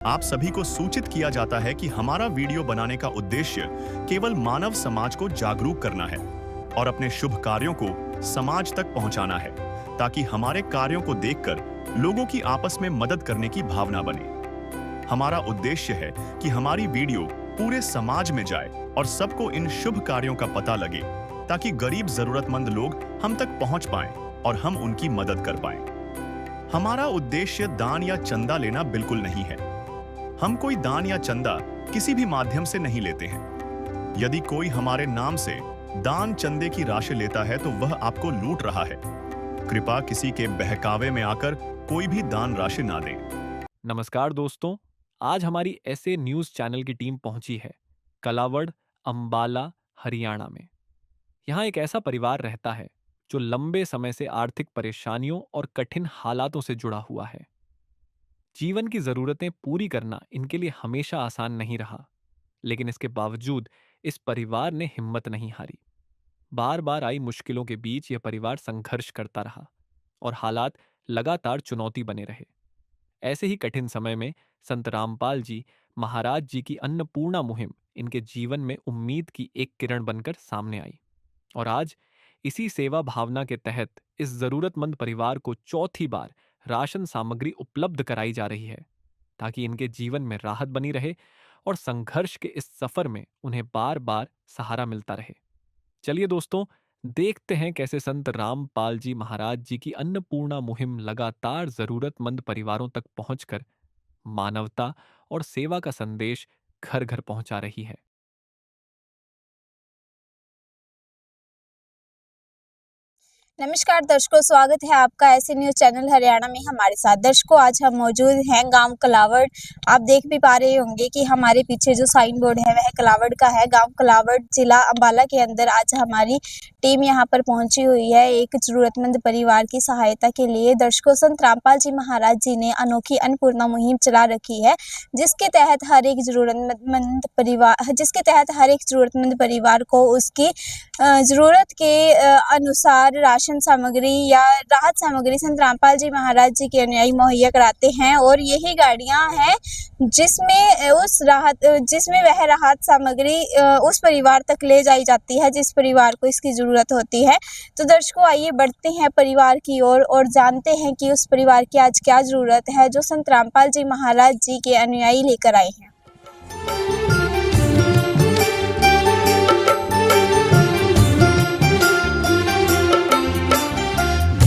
आप सभी को सूचित किया जाता है कि हमारा वीडियो बनाने का उद्देश्य केवल मानव समाज को जागरूक करना है और अपने शुभ कार्यों को समाज तक पहुंचाना है, ताकि हमारे कार्यों को देखकर लोगों की आपस में मदद करने की भावना बने। हमारा उद्देश्य है कि हमारी वीडियो पूरे समाज में जाए और सबको इन शुभ कार्यों का पता लगे, ताकि गरीब जरूरतमंद लोग हम तक पहुंच पाएं और हम उनकी मदद कर पाएं। हमारा उद्देश्य दान या चंदा लेना बिल्कुल नहीं है। हम कोई दान या चंदा किसी भी माध्यम से नहीं लेते हैं। यदि कोई हमारे नाम से दान चंदे की राशि लेता है तो वह आपको लूट रहा है। कृपया किसी के बहकावे में आकर कोई भी दान राशि ना दें। नमस्कार दोस्तों, आज हमारी ऐसे न्यूज़ चैनल की टीम पहुंची है कलावड़, अंबाला, हरियाणा में। यहाँ एक ऐसा परिवार रहता है जो लंबे समय से आर्थिक परेशानियों और कठिन हालातों से जुड़ा हुआ है। जीवन की ज़रूरतें पूरी करना इनके लिए हमेशा आसान नहीं रहा, लेकिन इसके बावजूद इस परिवार ने हिम्मत नहीं हारी। बार बार आई मुश्किलों के बीच यह परिवार संघर्ष करता रहा और हालात लगातार चुनौती बने रहे। ऐसे ही कठिन समय में संत रामपाल जी महाराज जी की अन्नपूर्णा मुहिम इनके जीवन में उम्मीद की एक किरण बनकर सामने आई। और आज इसी सेवा भावना के तहत इस जरूरतमंद परिवार को चौथी बार राशन सामग्री उपलब्ध कराई जा रही है, ताकि इनके जीवन में राहत बनी रहे और संघर्ष के इस सफर में उन्हें बार बार सहारा मिलता रहे। चलिए दोस्तों, देखते हैं कैसे संत रामपाल जी महाराज जी की अन्नपूर्णा मुहिम लगातार जरूरतमंद परिवारों तक पहुंचकर मानवता और सेवा का संदेश घर घर पहुंचा रही है। नमस्कार दर्शकों, स्वागत है आपका ऐसे न्यूज चैनल हरियाणा में हमारे साथ। दर्शकों, आज हम मौजूद हैं गांव कलावड़। आप देख भी पा रहे होंगे कि हमारे पीछे जो साइन बोर्ड है वह कलावड़ का है। गांव कलावड़ जिला अंबाला के अंदर आज हमारी टीम यहां पर पहुंची हुई है एक जरूरतमंद परिवार की सहायता के लिए। दर्शकों, संत रामपाल जी महाराज जी ने अनोखी अन्नपूर्णा मुहिम चला रखी है, जिसके तहत हर एक जरूरतमंद परिवार को उसकी जरूरत के अनुसार राशन सामग्री या राहत सामग्री संत रामपाल जी महाराज जी के अनुयायी मुहैया कराते हैं। और यही गाड़ियां हैं जिसमें वह राहत सामग्री उस परिवार तक ले जाई जाती है जिस परिवार को इसकी जरूरत होती है। तो दर्शकों, आइए बढ़ते हैं परिवार की ओर और जानते हैं कि उस परिवार की आज क्या जरूरत है जो संत रामपाल जी महाराज जी के अनुयायी लेकर आए हैं।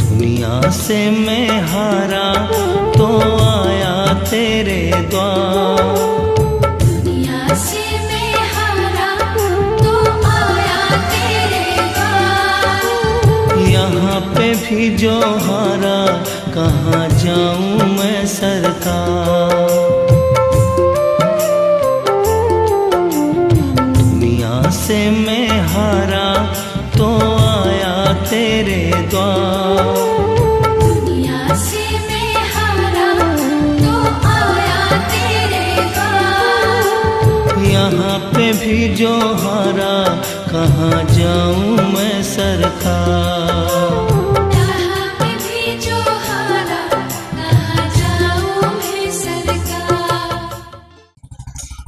दुनिया से मैं हारा तो आया तेरे द्वार। दुनिया से मैं हारा तो आया तेरे द्वार। यहाँ पे भी जो हारा कहाँ जाऊँ मैं सरकार। दुनिया से मैं हारा तो आया तेरे द्वार। दुनिया से मैं हारा तो आया तेरे द्वार। यहाँ पे भी जो हारा कहाँ जाऊँ मैं सरकार। यहाँ पे भी जो हारा कहाँ जाऊँ मैं सरकार।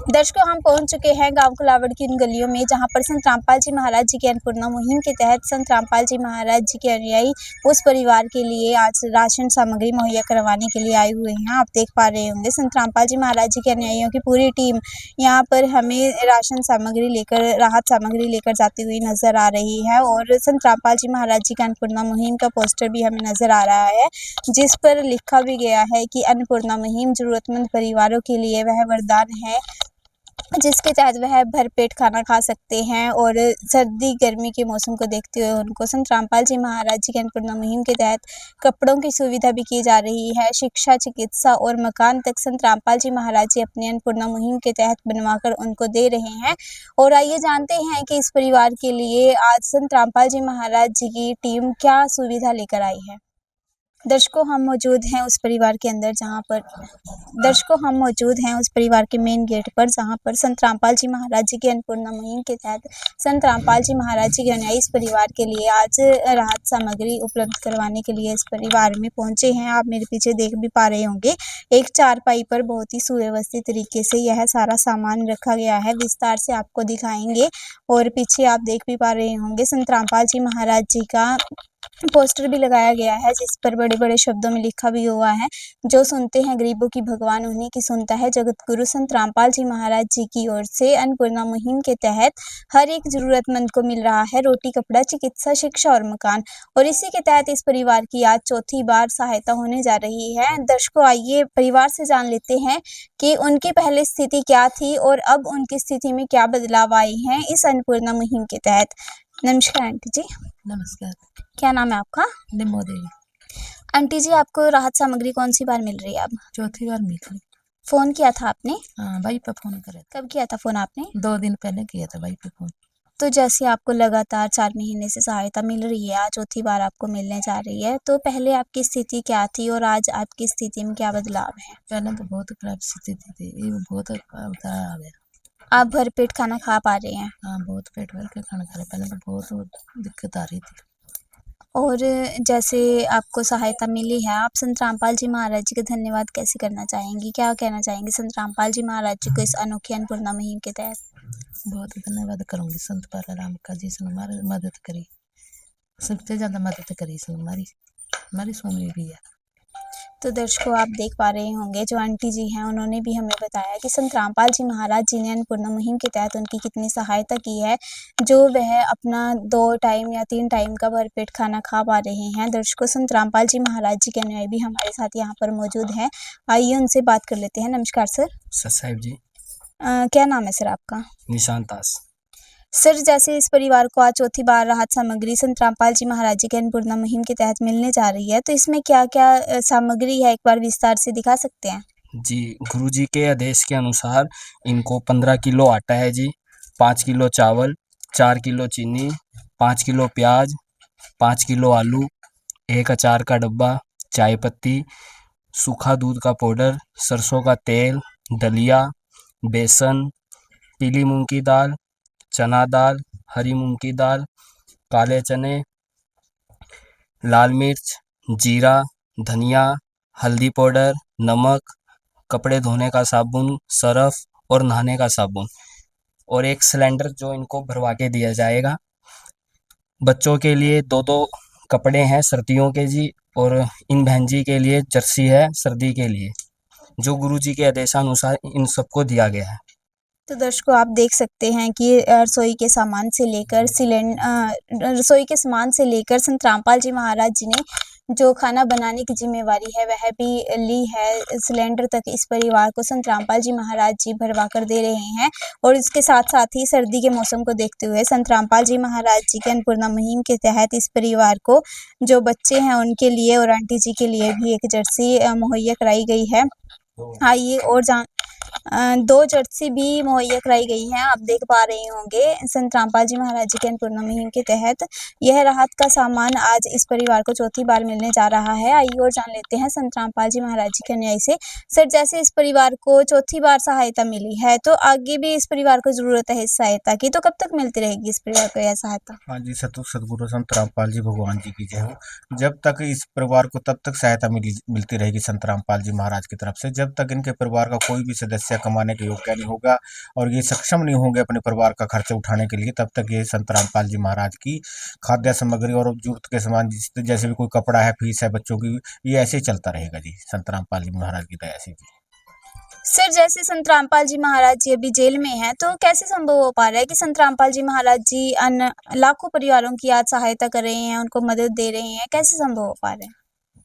दर्शकों, हम पहुंच चुके हैं गांव कलावड़ की इन गलियों में, जहां पर संत रामपाल जी महाराज जी की अन्नपूर्णा मुहिम के तहत संत रामपाल जी महाराज जी के अनुयायी उस परिवार के लिए आज राशन सामग्री मुहैया करवाने के लिए आए हुए हैं। आप देख पा रहे होंगे संत रामपाल जी महाराज जी के अनुयायियों की पूरी टीम यहां पर हमें राशन सामग्री लेकर, राहत सामग्री लेकर जाती हुई नजर आ रही है। और संत रामपाल जी महाराज जी का अन्नपूर्णा मुहिम का पोस्टर भी हमें नजर आ रहा है, जिस पर लिखा भी गया है कि अन्नपूर्णा मुहिम जरूरतमंद परिवारों के लिए वह वरदान है, जिसके तहत वह भरपेट खाना खा सकते हैं। और सर्दी गर्मी के मौसम को देखते हुए उनको संत रामपाल जी महाराज जी के अन्नपूर्णा मुहिम के तहत कपड़ों की सुविधा भी की जा रही है। शिक्षा, चिकित्सा और मकान तक संत रामपाल जी महाराज जी अपनी अन्नपूर्णा मुहिम के तहत बनवाकर उनको दे रहे हैं। और आइए जानते हैं कि इस परिवार के लिए आज संत रामपाल जी महाराज जी की टीम क्या सुविधा लेकर आई है। दर्शकों हम मौजूद हैं उस परिवार के अंदर जहाँ पर दर्शकों हम मौजूद हैं उस परिवार के मेन गेट पर जहाँ पर संत रामपाल जी महाराज जी की अन्नपूर्णा मुहिम के तहत संत रामपाल जी महाराज जी के अनुयायी इस परिवार के लिए आज राहत सामग्री उपलब्ध करवाने के लिए इस परिवार में पहुंचे हैं। आप मेरे पीछे देख भी पा रहे होंगे, एक चारपाई पर बहुत ही सुव्यवस्थित तरीके से यह सारा सामान रखा गया है। विस्तार से आपको दिखाएंगे और पीछे आप देख भी पा रहे होंगे संत रामपाल जी महाराज जी का पोस्टर भी लगाया गया है जिस पर बड़े-बड़े शब्दों में लिखा भी हुआ है, जो सुनते हैं गरीबों की भगवान उन्हीं की सुनता है। जगत गुरु संत रामपाल जी महाराज जी की ओर से अन्नपूर्णा मुहिम के तहत हर एक जरूरतमंद को मिल रहा है रोटी, कपड़ा, चिकित्सा, शिक्षा और मकान। और इसी के तहत इस परिवार की आज चौथी बार सहायता होने जा रही है। दर्शकों आइए परिवार से जान लेते हैं कि उनकी पहले स्थिति क्या थी और अब उनकी स्थिति में क्या बदलाव आए हैं इस अन्नपूर्णा मुहिम के तहत। नमस्कार आंटी जी। नमस्कार। क्या नाम है आपका? निम्मो देवी। आंटी जी आपको राहत सामग्री कौन सी बार मिल रही है अब? चौथी बार मिली। फोन किया था आपने? हाँ, भाई पे फोन करे कब किया था फोन आपने? 2 दिन पहले किया था भाई पे फोन। तो जैसे आपको लगातार 4 महीने से सहायता मिल रही है, आज चौथी बार आपको मिलने जा रही है, तो पहले आपकी स्थिति क्या थी और आज आपकी स्थिति में क्या बदलाव है? पहले तो बहुत खराब स्थिति थी, ये बहुत उतार आ गया। आप भरपेट खाना खा पा रहे हैं हाँ, बहुत पेट भर के खाना खा रहे, पहले तो बहुत दिक्कत आ रही थी। और जैसे आपको सहायता मिली है, आप संत रामपाल जी महाराज जी का धन्यवाद कैसे करना चाहेंगी? क्या कहना चाहेंगी संत रामपाल जी महाराज जी को इस अनोखी अन्नपूर्णा मुहिम के तहत? बहुत धन्यवाद करूँगी संत पालाराम का जिसने हमारी मदद करी, सबसे ज़्यादा मदद करी इसने हमारी स्वामी भी है। तो दर्शकों आप देख पा रहे होंगे जो आंटी जी हैं उन्होंने भी हमें बताया कि संत रामपाल जी महाराज जी ने अन्नपूर्णा मुहिम के तहत उनकी कितनी सहायता की है, जो वह अपना 2 टाइम या 3 टाइम का भरपेट खाना खा पा रहे हैं। दर्शकों संत रामपाल जी महाराज जी के अनुयायी भी हमारे साथ यहाँ पर मौजूद हैं, आइए उनसे बात कर लेते हैं। नमस्कार सर। सर साहिब जी। क्या नाम है सर आपका? निशांत दास। सर जैसे इस परिवार को आज चौथी बार राहत सामग्री संत रामपाल जी महाराज जी के अन्नपूर्णा मुहिम के तहत मिलने जा रही है, तो इसमें क्या-क्या सामग्री है, एक बार विस्तार से दिखा सकते हैं? जी, गुरुजी के आदेश के अनुसार इनको 15 किलो आटा है जी, 5 किलो चावल, 4 किलो चीनी, 5 किलो प्याज, 5 किलो आलू, 1 अचार का डब्बा, चाय पत्ती, सूखा दूध का पाउडर, सरसों का तेल, दलिया, बेसन, पीली मूंग की दाल, चना दाल, हरी मूंग की दाल, काले चने, लाल मिर्च, जीरा, धनिया, हल्दी पाउडर, नमक, कपड़े धोने का साबुन, सरफ और नहाने का साबुन और एक सिलेंडर जो इनको भरवा के दिया जाएगा। बच्चों के लिए 2-2 कपड़े हैं सर्दियों के जी और इन बहन जी के लिए जर्सी है सर्दी के लिए, जो गुरुजी के आदेशानुसार इन सबको दिया गया है। तो दर्शकों आप देख सकते हैं कि रसोई के सामान से लेकर रसोई के सामान से लेकर संत रामपाल जी महाराज जी ने जो खाना बनाने की जिम्मेवारी है वह भी ली है। सिलेंडर तक इस परिवार को संत रामपाल जी महाराज जी भरवा कर दे रहे हैं और इसके साथ साथ ही सर्दी के मौसम को देखते हुए संत रामपाल जी महाराज जी के अन्नपूर्णा मुहिम के तहत इस परिवार को जो बच्चे हैं उनके लिए और आंटी जी के लिए भी एक जर्सी मुहैया कराई गई है। आइए और 2 जर्सी भी मुहैया कराई गई हैं। आप देख पा रहे होंगे संत रामपाल जी महाराज जी के अन्नपूर्णा मुहिम के तहत यह राहत का सामान आज इस परिवार को चौथी बार मिलने जा रहा है। आइए और जान लेते हैं संत रामपाल जी महाराज जी के अनुयायी से। सर जैसे इस परिवार को चौथी बार सहायता मिली है तो आगे भी इस परिवार को जरूरत है इस सहायता की, तो कब तक मिलती रहेगी इस परिवार को यह सहायता? हाँ जी, सतगुरु संत रामपाल जी भगवान जी की जय हो। जब तक इस परिवार को तब तक सहायता मिलती रहेगी संत रामपाल जी महाराज की तरफ से, जब तक इनके परिवार का कोई भी सदस्य कमाने के योग्य नहीं होगा और ये सक्षम नहीं होंगे अपने परिवार का खर्चा उठाने के लिए, तब तक ये संत रामपाल जी महाराज की खाद्य सामग्री और जरूरत के सामान जैसे भी कोई कपड़ा है, फीस है बच्चों की, ये ऐसे ही चलता रहेगा जी संत रामपाल जी महाराज की दया से जी। सर जैसे संत रामपाल जी महाराज जी अभी जेल में हैं, तो कैसे संभव हो पा रहा है कि संत रामपाल जी महाराज जी लाखों परिवारों की आज सहायता कर रहे हैं, उनको मदद दे रहे हैं, कैसे संभव हो पा रहे हैं?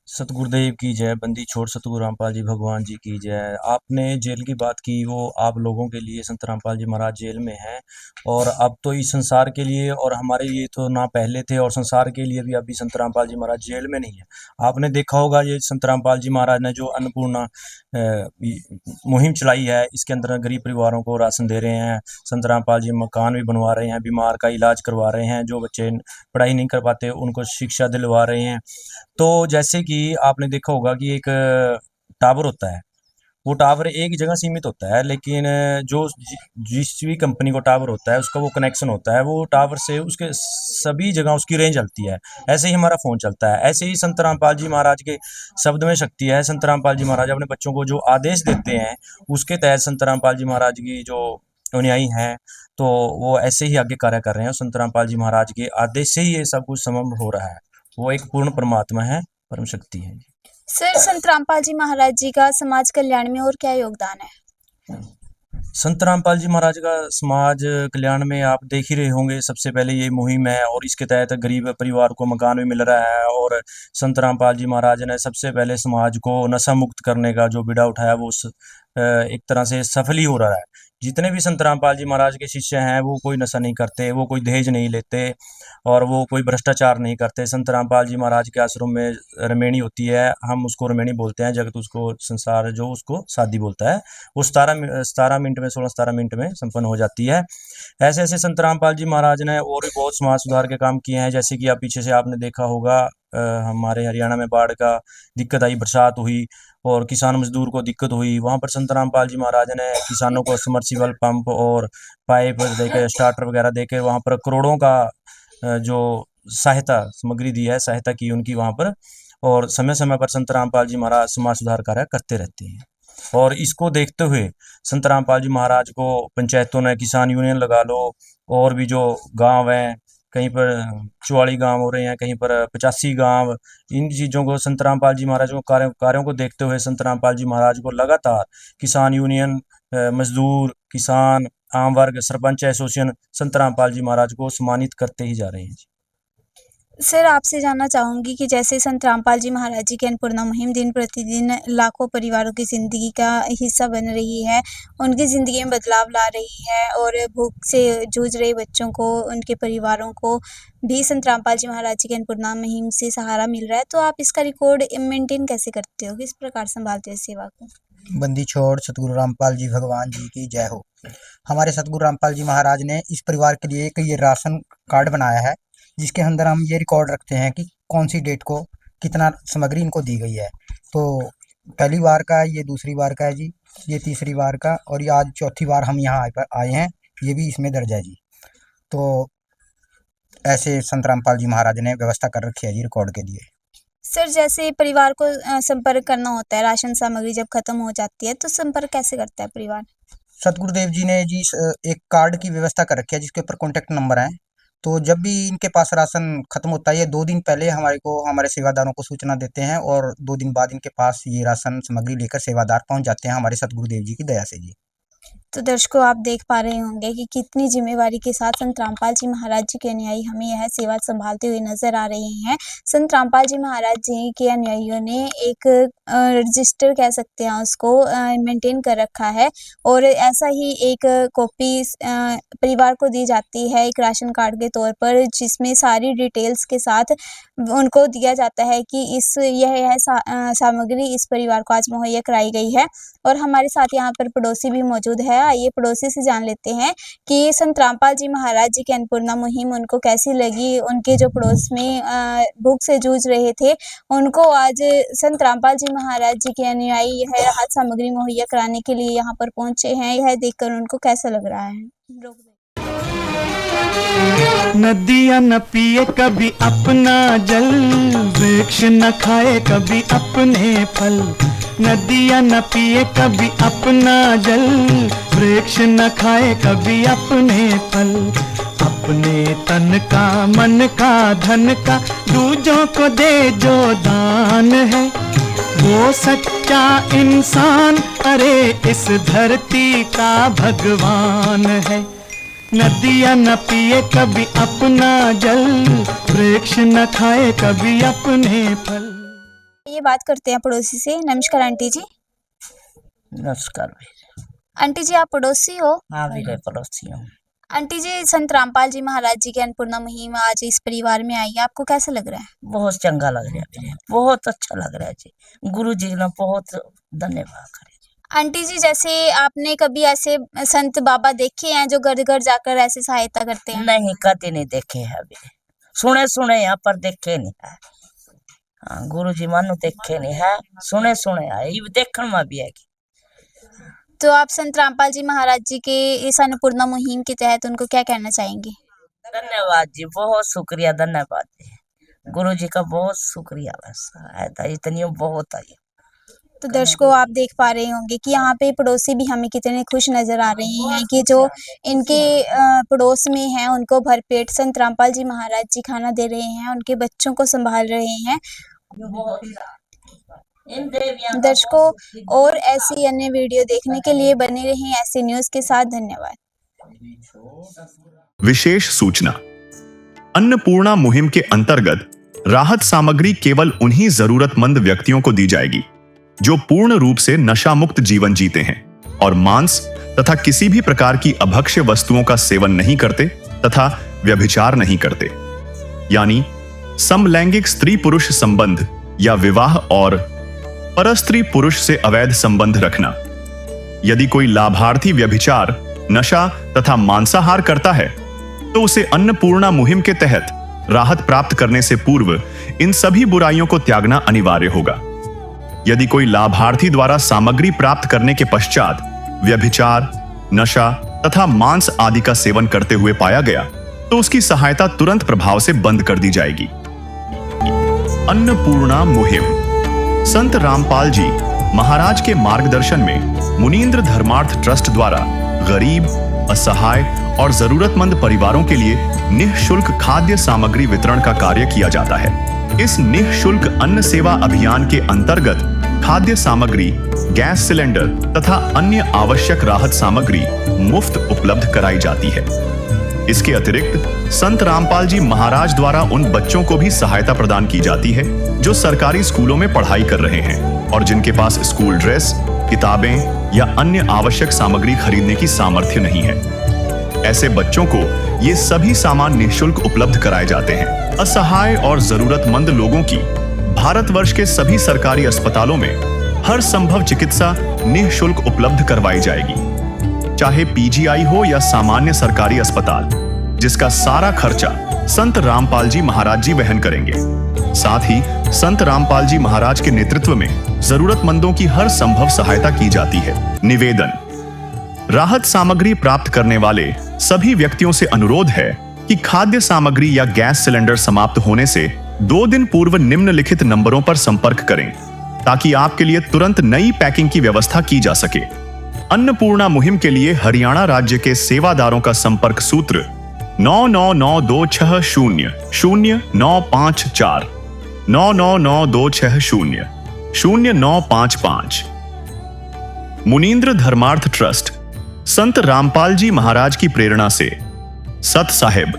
सतगुरुदेव की जय, बंदी छोड़ सतगुरु रामपाल जी भगवान जी की जय। आपने जेल की बात की, वो आप लोगों के लिए संत रामपाल जी महाराज जेल में हैं और अब तो इस संसार के लिए और हमारे लिए तो ना पहले थे और संसार के लिए भी अभी संत रामपाल जी महाराज जेल में नहीं है। आपने देखा होगा ये संत रामपाल जी महाराज ने जो अन्नपूर्णा मुहिम चलाई है, इसके अंदर गरीब परिवारों को राशन दे रहे हैं। संत रामपाल जी मकान भी बनवा रहे हैं, बीमार का इलाज करवा रहे हैं, जो बच्चे पढ़ाई नहीं कर पाते उनको शिक्षा दिलवा रहे हैं। तो जैसे कि आपने देखा होगा कि एक टावर होता है, वो टावर एक जगह सीमित होता है, लेकिन जिस भी कंपनी को टावर होता है उसका वो कनेक्शन होता है, वो टावर से उसके सभी जगह उसकी रेंज चलती है। ऐसे ही हमारा फ़ोन चलता है। ऐसे ही संत रामपाल जी महाराज के शब्द में शक्ति है। संत रामपाल जी महाराज अपने बच्चों को जो आदेश देते हैं, उसके तहत संत रामपाल जी महाराज की जो अनुयायी हैं, तो वो ऐसे ही आगे कार्य कर रहे हैं। संत रामपाल जी महाराज के आदेश से ही ये सब कुछ संभव हो रहा है। वो एक पूर्ण परमात्मा है, परम शक्ति है। सर, संत रामपाल जी महाराज जी का समाज कल्याण में और क्या योगदान है? संत रामपाल जी महाराज का समाज कल्याण में आप देख ही रहे होंगे, सबसे पहले ये मुहिम है और इसके तहत गरीब परिवार को मकान भी मिल रहा है। और संत रामपाल जी महाराज ने सबसे पहले समाज को नशा मुक्त करने का जो बीड़ा उठाया, वो एक तरह से सफल ही हो रहा है। जितने भी संत रामपाल जी महाराज के शिष्य हैं, वो कोई नशा नहीं करते, वो कोई दहेज नहीं लेते और वो कोई भ्रष्टाचार नहीं करते। संत रामपाल जी महाराज के आश्रम में रमेणी होती है, हम उसको रमेणी बोलते हैं, जगत उसको संसार जो उसको शादी बोलता है। वो 17 मिनट में 16-17 मिनट में संपन्न हो जाती है। ऐसे ऐसे संत रामपाल जी महाराज ने और भी बहुत समाज सुधार के काम किए हैं। जैसे कि आप पीछे से आपने देखा होगा, हमारे हरियाणा में बाढ़ का दिक्कत आई, बरसात हुई और किसान मजदूर को दिक्कत हुई। वहाँ पर संत रामपाल जी महाराज ने किसानों को समर्सिबल पंप और पाइप देके, स्टार्टर वगैरह देके वहाँ पर करोड़ों का जो सहायता सामग्री दी है, सहायता की उनकी वहाँ पर। और समय समय पर संत रामपाल जी महाराज समाज सुधार कार्य करते रहते हैं। और इसको देखते हुए संत रामपाल जी महाराज को पंचायतों ने किसान यूनियन लगा लो, और भी जो गांव हैं, कहीं पर 44 गांव हो रहे हैं, कहीं पर 85 गांव। इन चीज़ों को संत रामपाल जी महाराज को कार्यों को देखते हुए संत रामपाल जी महाराज को लगातार किसान यूनियन, मजदूर, किसान, आम वर्ग, सरपंच एसोसिएशन संत रामपाल जी महाराज को सम्मानित करते ही जा रहे हैं। सर, आपसे जानना चाहूँगी कि जैसे संत रामपाल जी महाराज जी की अन्नपूर्णा मुहिम दिन प्रतिदिन लाखों परिवारों की ज़िंदगी का हिस्सा बन रही है, उनकी ज़िंदगी में बदलाव ला रही है और भूख से जूझ रहे बच्चों को, उनके परिवारों को भी संत रामपाल जी महाराज जी की अन्नपूर्णा मुहिम से सहारा मिल रहा है। तो आप इसका रिकॉर्ड मेंटेन कैसे करते हो? किस प्रकार संभालते हो इस सेवा को? बंदी छोड़ सतगुरु रामपाल जी भगवान जी की जय हो। हमारे सतगुरु रामपाल जी महाराज ने इस परिवार के लिए एक ये राशन कार्ड बनाया है, जिसके अंदर हम ये रिकॉर्ड रखते हैं कि कौन सी डेट को कितना सामग्री इनको दी गई है। तो पहली बार का, ये दूसरी बार का है जी, ये तीसरी बार का, और ये आज चौथी बार हम यहाँ आए हैं, ये भी इसमें दर्ज है जी। तो ऐसे संत रामपाल जी महाराज ने व्यवस्था कर रखी है जी रिकॉर्ड के लिए। सर, जैसे परिवार को संपर्क करना होता है, राशन सामग्री जब खत्म हो जाती है, तो संपर्क कैसे करता है परिवार? सतगुरुदेव जी ने जी एक कार्ड की व्यवस्था कर रखी है, जिसके ऊपर कॉन्टेक्ट नंबर है। तो जब भी इनके पास राशन खत्म होता है, ये 2 दिन पहले हमारे सेवादारों को सूचना देते हैं, और 2 दिन बाद इनके पास ये राशन सामग्री लेकर सेवादार पहुंच जाते हैं, हमारे सतगुरुदेव जी की दया से जी। तो दर्शकों, आप देख पा रहे होंगे कि कितनी जिम्मेवारी के साथ संत रामपाल जी महाराज जी के अनुयायी हमें यह सेवा संभालते हुए नजर आ रहे हैं। संत रामपाल जी महाराज जी के अनुयायियों ने एक रजिस्टर कह सकते हैं उसको, मेंटेन कर रखा है, और ऐसा ही एक कॉपी परिवार को दी जाती है एक राशन कार्ड के तौर पर, जिसमें सारी डिटेल्स के साथ उनको दिया जाता है कि यह सामग्री इस परिवार को आज मुहैया कराई गई है। और हमारे साथ यहाँ पर पड़ोसी भी मौजूद है। आइए पड़ोसी से जान लेते हैं कि संत रामपाल जी महाराज जी की अन्नपूर्णा मुहिम उनको कैसी लगी। उनके जो पड़ोस में भूख से जूझ रहे थे, उनको आज संत रामपाल जी महाराज जी के अनुयायी यह राहत सामग्री मुहैया कराने के लिए यहाँ पर पहुंचे हैं। यह देखकर उनको कैसा लग रहा है? नदियाँ न पिए कभी अपना जल, वृक्ष न खाए कभी अपने फल। नदियाँ न पिए कभी अपना जल, वृक्ष न खाए कभी अपने फल। अपने तन का, मन का, धन का दूजों को दे जो दान है, वो सच्चा इंसान, अरे इस धरती का भगवान है। नदियाँ न पिए कभी अपना जल, वृक्ष न खाए कभी अपने फल। ये बात करते हैं पड़ोसी से। नमस्कार आंटी जी। नमस्कार। आंटी जी, आप पड़ोसी हो? हाँ मेरे पड़ोसी हूँ। आंटी जी, संत रामपाल जी महाराज जी की अन्नपूर्णा मुहिम आज इस परिवार में आई है, आपको कैसा लग रहा है? बहुत चंगा लग रहा है, बहुत अच्छा लग रहा है जी। गुरु जी ने बहुत धन्यवाद करे। आंटी जी, जैसे आपने कभी ऐसे संत बाबा देखे हैं जो घर घर जाकर ऐसे सहायता करते हैं? नहीं, कभी नहीं देखे हैं अभी। सुने यहाँ पर देखे नहीं है। हाँ गुरु जी मानो देखे नहीं है, सुने सुने आए, ये देखने में भी है कि तो आप संत रामपाल जी महाराज जी के इस अन्नपूर्णा मुहिम के तहत उनको क्या कहना चाहेंगे? धन्यवाद जी, बहुत शुक्रिया, धन्यवाद जी, गुरु जी का बहुत शुक्रिया। बस इतनी बहुत आई। तो दर्शकों आप देख पा रहे होंगे कि यहाँ पे पड़ोसी भी हमें कितने खुश नजर आ रहे हैं कि जो इनके पड़ोस में हैं उनको भरपेट संत रामपाल जी महाराज जी खाना दे रहे हैं, उनके बच्चों को संभाल रहे हैं। दर्शकों और ऐसी अन्य वीडियो देखने के लिए बने रहें ऐसी न्यूज के साथ। धन्यवाद। विशेष सूचना, अन्नपूर्णा मुहिम के अंतर्गत राहत सामग्री केवल उन्हीं जरूरतमंद व्यक्तियों को दी जाएगी जो पूर्ण रूप से नशा मुक्त जीवन जीते हैं और मांस तथा किसी भी प्रकार की अभक्ष्य वस्तुओं का सेवन नहीं करते तथा व्यभिचार नहीं करते, यानी समलैंगिक स्त्री पुरुष संबंध या विवाह और परस्त्री पुरुष से अवैध संबंध रखना। यदि कोई लाभार्थी व्यभिचार, नशा तथा मांसाहार करता है तो उसे अन्नपूर्णा मुहिम के तहत राहत प्राप्त करने से पूर्व इन सभी बुराइयों को त्यागना अनिवार्य होगा। यदि कोई लाभार्थी द्वारा सामग्री प्राप्त करने के पश्चात व्यभिचार, नशा तथा मांस आदि का सेवन करते हुए पाया गया तो उसकी सहायता तुरंत प्रभाव से बंद कर दी जाएगी। अन्नपूर्णा मुहिम संत रामपाल जी महाराज के मार्गदर्शन में मुनींद्र धर्मार्थ ट्रस्ट द्वारा गरीब, असहाय और जरूरतमंद परिवारों के लिए निःशुल्क खाद्य सामग्री वितरण का कार्य किया जाता है। इस निःशुल्क अन्न सेवा अभियान के अंतर्गत खाद्य सामग्री, गैस सिलेंडर तथा अन्य आवश्यक राहत सामग्री मुफ्त उपलब्ध कराई जाती है। इसके अतिरिक्त संत रामपाल जी महाराज द्वारा उन बच्चों को भी सहायता प्रदान की जाती है जो सरकारी स्कूलों में पढ़ाई कर रहे हैं और जिनके पास स्कूल ड्रेस, किताबें या अन्य आवश्यक सामग्री खरीदने की सामर्थ्य नहीं है। ऐसे बच्चों को ये सभी सामान निःशुल्क उपलब्ध कराए जाते हैं। असहाय और जरूरतमंद लोगों की भारतवर्ष के सभी सरकारी अस्पतालों में हर संभव चिकित्सा निःशुल्क उपलब्ध करवाई जाएगी, चाहे पीजीआई हो या सामान्य सरकारी अस्पताल, जिसका सारा खर्चा संत रामपाल जी महाराज जी वहन करेंगे। साथ ही संत रामपाल जी महाराज के नेतृत्व में जरूरतमंदों की हर संभव सहायता की जाती है। निवेदन, राहत सामग्री प्राप्त करने वाले सभी व्यक्तियों से अनुरोध है कि खाद्य सामग्री या गैस सिलेंडर समाप्त होने से 2 दिन पूर्व निम्नलिखित नंबरों पर संपर्क करें ताकि आपके लिए तुरंत नई पैकिंग की व्यवस्था की जा सके। अन्नपूर्णा मुहिम के लिए हरियाणा राज्य के सेवादारों का संपर्क सूत्र 9992600954 9992600955। मुनींद्र धर्मार्थ ट्रस्ट संत रामपाल जी महाराज की प्रेरणा से सत साहिब